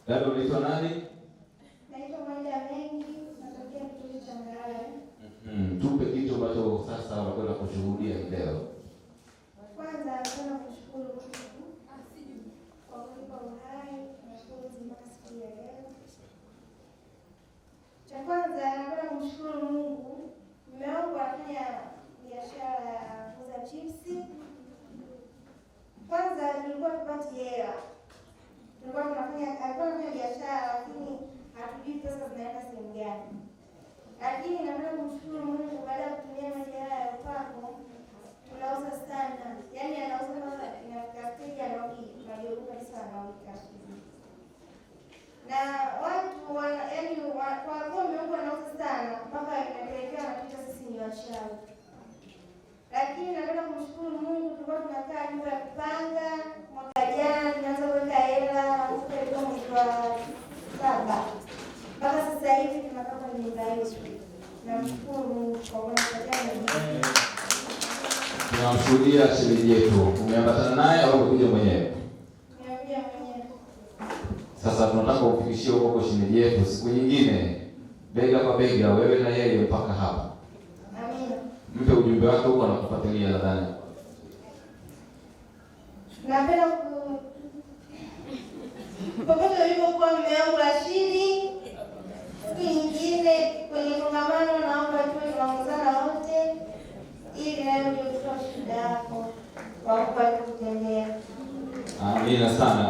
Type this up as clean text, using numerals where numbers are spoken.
Dada unaitwa nani? Naitwa Maida Mengi, natokea Kituo cha Ngara. Tupe kitu ambacho sasa unakwenda kushuhudia leo. Kwanza nataka kushukuru Mungu kwa kunipa uhai na kuweza siku ya leo. Cha kwanza nataka kumshukuru Mungu. Mume wangu anafanya biashara ya kuuza chipsi. Kwanza tulikuwa tupati hela. Alikuwa anafanya biashara lakini hatujui pesa zinaenda sehemu gani. Lakini nataka kumshukuru Mungu baada ya kutumia maji haya ya upako tunauza sana. Yaani anauza kama inafika stage anarudi majogo kabisa anaweka. Na watu kwa Mungu anauza sana mpaka inapelekea wanapita sisi ni wachawi. Lakini nataka kumshukuru Mungu tulikuwa tunakaa nyumba ya kupanga mwaka jana tunaanza kuweka hela kwa mwezi wa 7. Mpaka sasa hivi tunakaa kwenye nyumba yetu. Namshukuru Mungu kwa kunipatia neema. Tunamshuhudia shemeji yetu. Umeambatana naye au umekuja mwenyewe? Nimekuja mwenyewe. Sasa tunataka ufikishie huko kwa shemeji yetu siku nyingine bega kwa bega wewe na yeye mpaka hapa. Amina. Mpe ujumbe wake huko anakufuatilia nadhani. Napenda popote ulipokuwa mume wangu Rashidi, siku nyingine kwenye kongamano naomba tuwe tunaongozana wote ili nayo ndio kutoa shida yako kwa kutendea. Amina sana.